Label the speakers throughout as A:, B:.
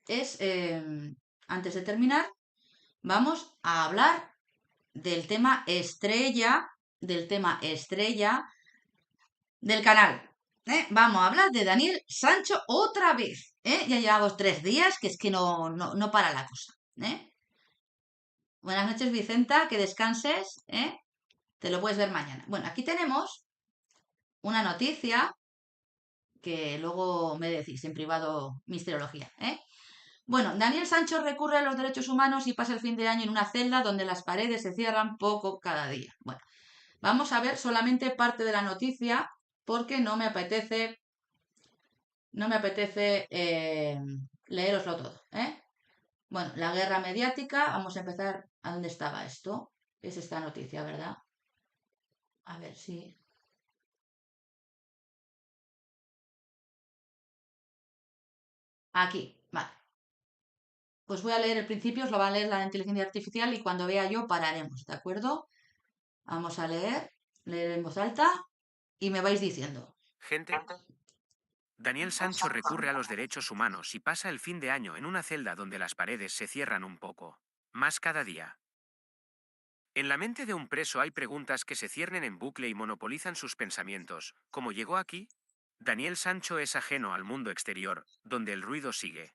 A: es, antes de terminar, vamos a hablar del tema estrella del canal. Vamos a hablar de Daniel Sancho otra vez. Ya llevamos 3 días, que es que no para la cosa. Buenas noches, Vicenta, que descanses. Te lo puedes ver mañana. Bueno, aquí tenemos una noticia que luego me decís en privado misterología. Bueno, Daniel Sancho recurre a los derechos humanos y pasa el fin de año en una celda donde las paredes se cierran poco cada día. Bueno, vamos a ver solamente parte de la noticia porque no me apetece leeroslo todo. Bueno, la guerra mediática, vamos a empezar. ¿A dónde estaba esto? Es esta noticia, ¿verdad? A ver si. Aquí, vale. Pues voy a leer el principio, os lo va a leer la inteligencia artificial y cuando vea yo pararemos, ¿de acuerdo? Vamos a leer en voz alta y me vais diciendo.
B: Gente, Daniel Sancho recurre a los derechos humanos y pasa el fin de año en una celda donde las paredes se cierran un poco. Más cada día. En la mente de un preso hay preguntas que se ciernen en bucle y monopolizan sus pensamientos. ¿Cómo llegó aquí? Daniel Sancho es ajeno al mundo exterior, donde el ruido sigue.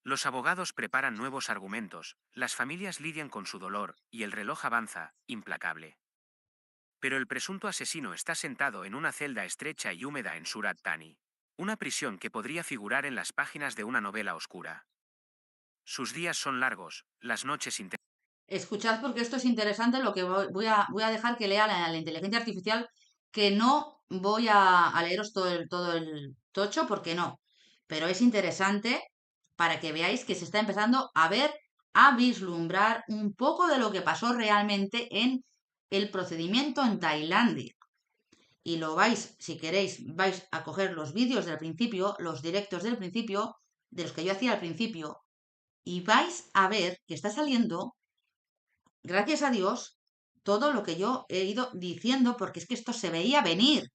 B: Los abogados preparan nuevos argumentos, las familias lidian con su dolor, y el reloj avanza, implacable. Pero el presunto asesino está sentado en una celda estrecha y húmeda en Surat Thani. Una prisión que podría figurar en las páginas de una novela oscura. Sus días son largos, las noches intensas.
A: Escuchad porque esto es interesante, lo que voy a dejar que lea la inteligencia artificial, que no voy a leeros todo el tocho porque no, pero es interesante para que veáis que se está empezando a ver, a vislumbrar un poco de lo que pasó realmente en el procedimiento en Tailandia. Y lo vais, si queréis, vais a coger los vídeos del principio, los directos del principio, de los que yo hacía al principio, y vais a ver que está saliendo, gracias a Dios, todo lo que yo he ido diciendo, porque es que esto se veía venir,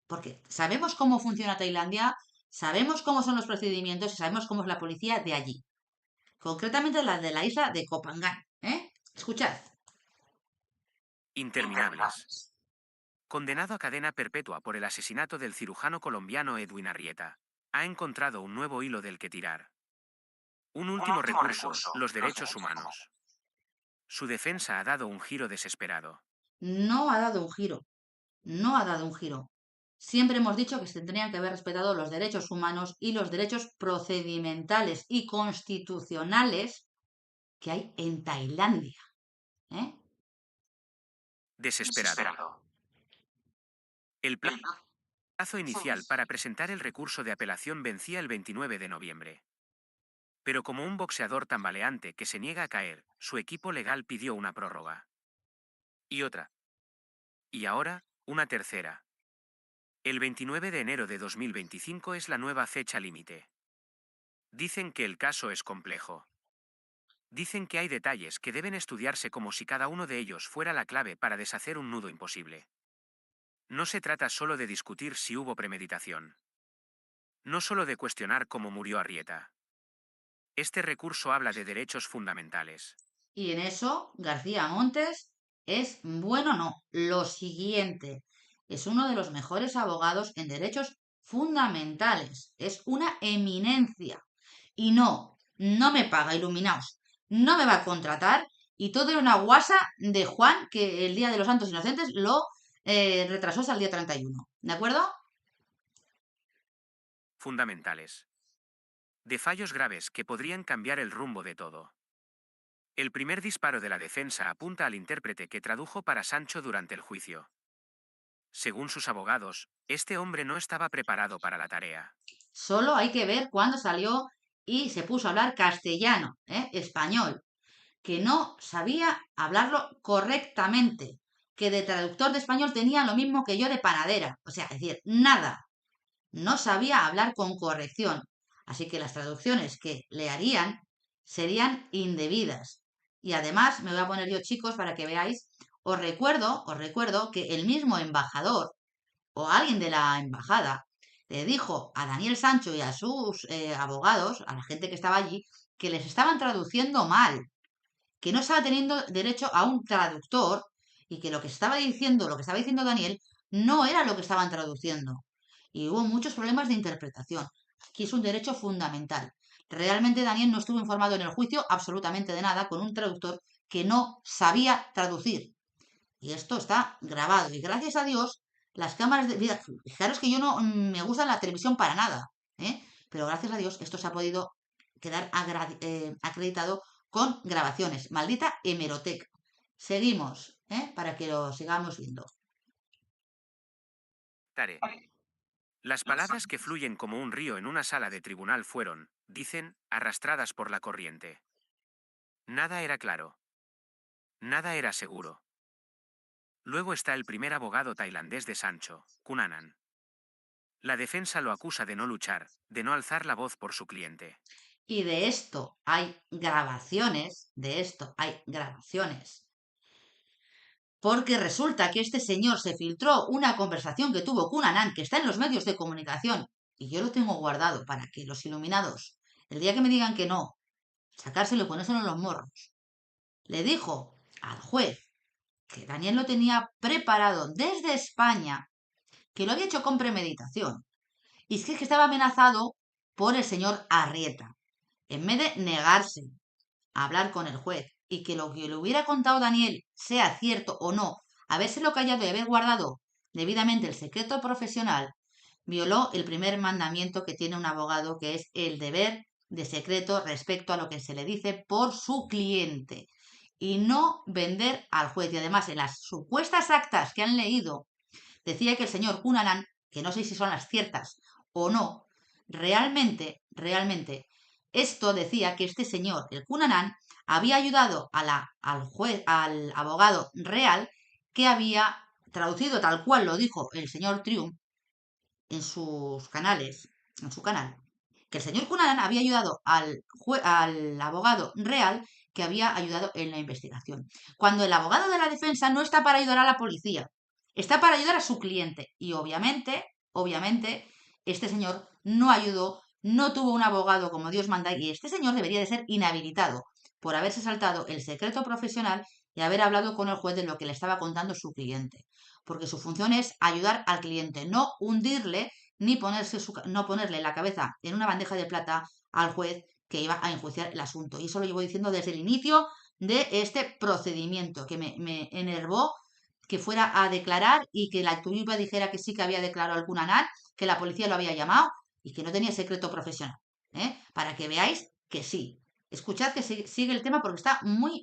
A: porque sabemos cómo funciona Tailandia, sabemos cómo son los procedimientos y sabemos cómo es la policía de allí, concretamente la de la isla de Kopangan. Escuchad.
B: Interminables. Condenado a cadena perpetua por el asesinato del cirujano colombiano Edwin Arrieta. Ha encontrado un nuevo hilo del que tirar. Un último recurso, los derechos humanos. Su defensa ha dado un giro desesperado.
A: No ha dado un giro, no ha dado un giro. Siempre hemos dicho que se tendrían que haber respetado los derechos humanos y los derechos procedimentales y constitucionales que hay en Tailandia. ¿eh?
B: Desesperado. El plazo inicial para presentar el recurso de apelación vencía el 29 de noviembre. Pero como un boxeador tambaleante que se niega a caer, su equipo legal pidió una prórroga. Y otra. Y ahora, una tercera. El 29 de enero de 2025 es la nueva fecha límite. Dicen que el caso es complejo. Dicen que hay detalles que deben estudiarse como si cada uno de ellos fuera la clave para deshacer un nudo imposible. No se trata solo de discutir si hubo premeditación. No solo de cuestionar cómo murió Arrieta. Este recurso habla de derechos fundamentales.
A: Y en eso, García Montes es, bueno, no, lo siguiente. Es uno de los mejores abogados en derechos fundamentales. Es una eminencia. Y no me paga, iluminaos. No me va a contratar. Y todo era una guasa de Juan que el Día de los Santos Inocentes lo retrasó hasta el día 31. ¿De acuerdo?
B: Fundamentales. De fallos graves que podrían cambiar el rumbo de todo. El primer disparo de la defensa apunta al intérprete que tradujo para Sancho durante el juicio. Según sus abogados, este hombre no estaba preparado para la tarea.
A: Solo hay que ver cuándo salió y se puso a hablar castellano, español, que no sabía hablarlo correctamente, que de traductor de español tenía lo mismo que yo de panadera, o sea, es decir, nada, no sabía hablar con corrección, así que las traducciones que le harían serían indebidas. Y además, me voy a poner yo, chicos, para que veáis, os recuerdo que el mismo embajador o alguien de la embajada le dijo a Daniel Sancho y a sus abogados, a la gente que estaba allí, que les estaban traduciendo mal, que no estaba teniendo derecho a un traductor y que lo que estaba diciendo, lo que estaba diciendo Daniel, no era lo que estaban traduciendo. Y hubo muchos problemas de interpretación. Aquí es un derecho fundamental. Realmente Daniel no estuvo informado en el juicio absolutamente de nada con un traductor que no sabía traducir. Y esto está grabado. Y gracias a Dios, las cámaras de... Fijaros que yo no me gusta la televisión para nada, ¿eh? Pero gracias a Dios esto se ha podido quedar acreditado con grabaciones. Maldita hemeroteca. Seguimos, ¿eh? Para que lo sigamos viendo.
B: Tare. Las palabras que fluyen como un río en una sala de tribunal fueron, dicen, arrastradas por la corriente. Nada era claro. Nada era seguro. Luego está el primer abogado tailandés de Sancho, Cunanan. La defensa lo acusa de no luchar, de no alzar la voz por su cliente.
A: Y de esto hay grabaciones, porque resulta que este señor se filtró una conversación que tuvo con Anán, que está en los medios de comunicación, y yo lo tengo guardado para que los iluminados, el día que me digan que no, sacárselo y ponérselo en los morros. Le dijo al juez que Daniel lo tenía preparado desde España, que lo había hecho con premeditación, y es que estaba amenazado por el señor Arrieta. En vez de negarse a hablar con el juez y que lo que le hubiera contado Daniel sea cierto o no, habérselo callado y haber guardado debidamente el secreto profesional, violó el primer mandamiento que tiene un abogado, que es el deber de secreto respecto a lo que se le dice por su cliente y no vender al juez. Y además, en las supuestas actas que han leído, decía que el señor Cunanan, que no sé si son las ciertas o no, realmente, esto decía que este señor, el Cunanan, había ayudado al juez, al abogado real, que había traducido tal cual lo dijo el señor Trium en sus canales, en su canal, que el señor Cunanan había ayudado al abogado real que había ayudado en la investigación. Cuando el abogado de la defensa no está para ayudar a la policía, está para ayudar a su cliente. Y obviamente, este señor no ayudó, no tuvo un abogado como Dios manda, y este señor debería de ser inhabilitado por haberse saltado el secreto profesional y haber hablado con el juez de lo que le estaba contando su cliente. Porque su función es ayudar al cliente, no hundirle ni no ponerle la cabeza en una bandeja de plata al juez que iba a enjuiciar el asunto. Y eso lo llevo diciendo desde el inicio de este procedimiento, que me enervó que fuera a declarar y que la tuiba dijera que sí que había declarado algún anal, que la policía lo había llamado y que no tenía secreto profesional. Para que veáis que sí. Escuchad que sigue el tema porque está muy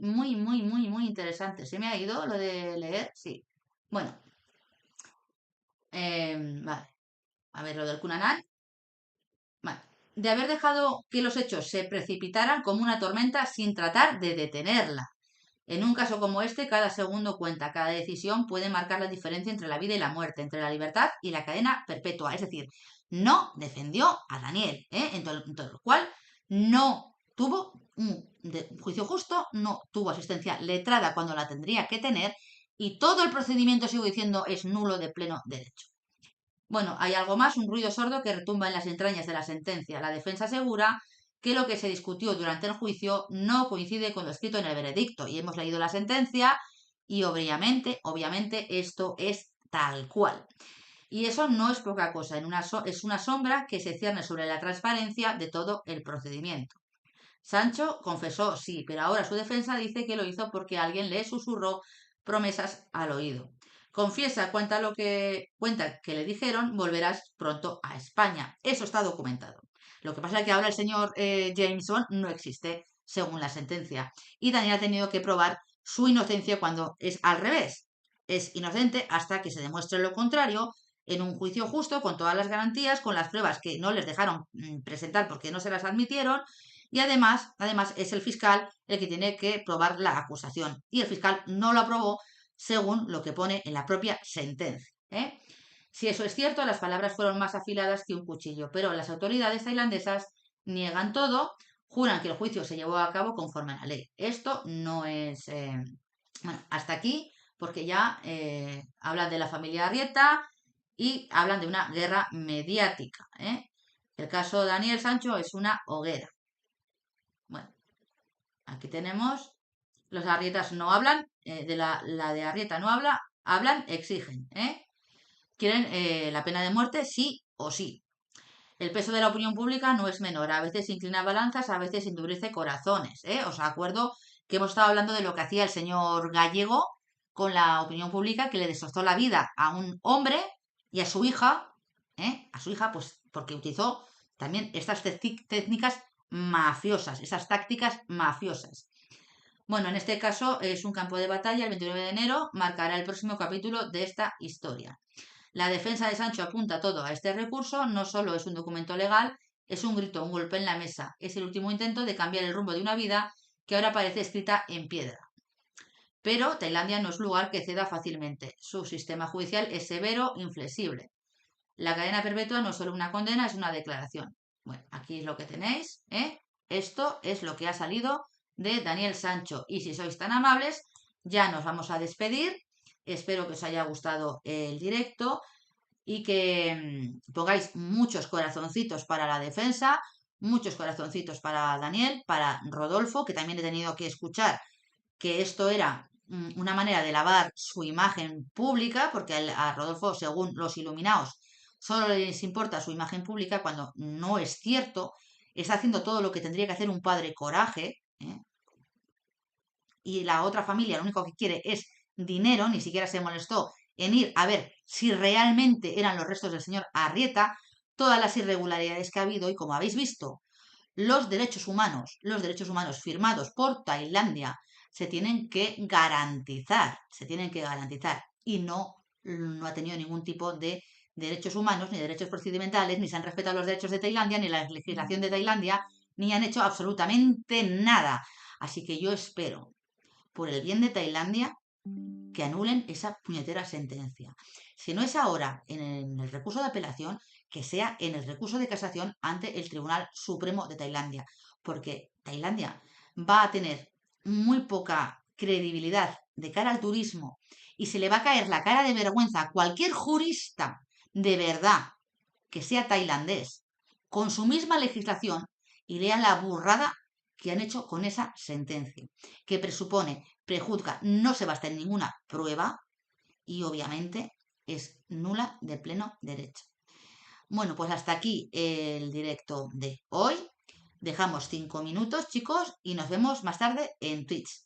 A: interesante. ¿Se me ha ido lo de leer? Sí. Bueno, vale. A ver, lo del Cunanal. Vale. De haber dejado que los hechos se precipitaran como una tormenta sin tratar de detenerla. En un caso como este, cada segundo cuenta, cada decisión puede marcar la diferencia entre la vida y la muerte, entre la libertad y la cadena perpetua. Es decir, no defendió a Daniel, en todo lo cual no tuvo un juicio justo, no tuvo asistencia letrada cuando la tendría que tener y todo el procedimiento, sigo diciendo, es nulo de pleno derecho. Bueno, hay algo más, un ruido sordo que retumba en las entrañas de la sentencia. La defensa asegura que lo que se discutió durante el juicio no coincide con lo escrito en el veredicto. Y hemos leído la sentencia y obviamente esto es tal cual. Y eso no es poca cosa, es una sombra que se cierne sobre la transparencia de todo el procedimiento. Sancho confesó, sí, pero ahora su defensa dice que lo hizo porque alguien le susurró promesas al oído. Confiesa, cuenta que le dijeron, volverás pronto a España. Eso está documentado. Lo que pasa es que ahora el señor Jameson no existe, según la sentencia. Y Daniel ha tenido que probar su inocencia cuando es al revés. Es inocente hasta que se demuestre lo contrario en un juicio justo, con todas las garantías, con las pruebas que no les dejaron presentar porque no se las admitieron, y además es el fiscal el que tiene que probar la acusación. Y el fiscal no lo aprobó según lo que pone en la propia sentencia. Si eso es cierto, las palabras fueron más afiladas que un cuchillo, pero las autoridades tailandesas niegan todo, juran que el juicio se llevó a cabo conforme a la ley. Esto no es... bueno, hasta aquí, porque ya hablan de la familia Arrieta y hablan de una guerra mediática, ¿eh? El caso de Daniel Sancho es una hoguera. Bueno, aquí tenemos, los Arrietas no hablan, la de Arrieta no habla, hablan, exigen, ¿eh? Quieren la pena de muerte sí o sí. El peso de la opinión pública no es menor, a veces inclina balanzas, a veces endurece corazones, ¿eh? Os acuerdo que hemos estado hablando de lo que hacía el señor Gallego con la opinión pública, que le destrozó la vida a un hombre y a su hija, ¿eh? A su hija, pues porque utilizó también estas técnicas mafiosas, esas tácticas mafiosas. Bueno, en este caso es un campo de batalla. El 29 de enero marcará el próximo capítulo de esta historia. La defensa de Sancho apunta todo a este recurso. No solo es un documento legal, es un grito, un golpe en la mesa. Es el último intento de cambiar el rumbo de una vida que ahora parece escrita en piedra. Pero Tailandia no es lugar que ceda fácilmente. Su sistema judicial es severo, inflexible. La cadena perpetua no es solo una condena, es una declaración. Bueno, aquí es lo que tenéis, ¿eh? Esto es lo que ha salido de Daniel Sancho. Y si sois tan amables, ya nos vamos a despedir. Espero que os haya gustado el directo y que pongáis muchos corazoncitos para la defensa, muchos corazoncitos para Daniel, para Rodolfo, que también he tenido que escuchar que esto era una manera de lavar su imagen pública, porque a Rodolfo, según los iluminados, solo les importa su imagen pública cuando no es cierto, está haciendo todo lo que tendría que hacer un padre coraje, ¿eh? Y la otra familia lo único que quiere es dinero, ni siquiera se molestó en ir a ver si realmente eran los restos del señor Arrieta, todas las irregularidades que ha habido y como habéis visto, los derechos humanos firmados por Tailandia se tienen que garantizar y no ha tenido ningún tipo de derechos humanos, ni derechos procedimentales, ni se han respetado los derechos de Tailandia, ni la legislación de Tailandia, ni han hecho absolutamente nada. Así que yo espero, por el bien de Tailandia, que anulen esa puñetera sentencia. Si no es ahora en el recurso de apelación, que sea en el recurso de casación ante el Tribunal Supremo de Tailandia, porque Tailandia va a tener muy poca credibilidad de cara al turismo y se le va a caer la cara de vergüenza a cualquier jurista de verdad que sea tailandés con su misma legislación y lea la burrada que han hecho con esa sentencia, que presupone, prejuzga, no se basa en ninguna prueba y obviamente es nula de pleno derecho. Bueno, pues hasta aquí el directo de hoy. Dejamos 5 minutos, chicos, y nos vemos más tarde en Twitch.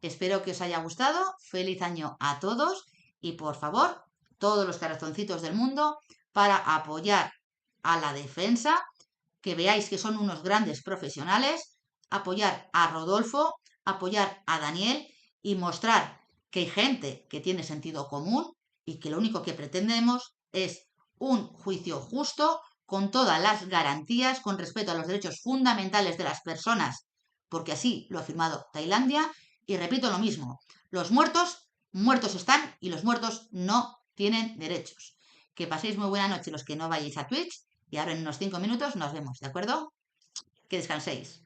A: Espero que os haya gustado. Feliz año a todos y por favor, todos los corazoncitos del mundo para apoyar a la defensa, que veáis que son unos grandes profesionales, apoyar a Rodolfo, apoyar a Daniel y mostrar que hay gente que tiene sentido común y que lo único que pretendemos es un juicio justo con todas las garantías, con respeto a los derechos fundamentales de las personas, porque así lo ha firmado Tailandia. Y repito lo mismo, los muertos, muertos están y los muertos no tienen derechos. Que paséis muy buena noche los que no vayáis a Twitch y ahora en unos 5 minutos nos vemos, ¿de acuerdo? Que descanséis.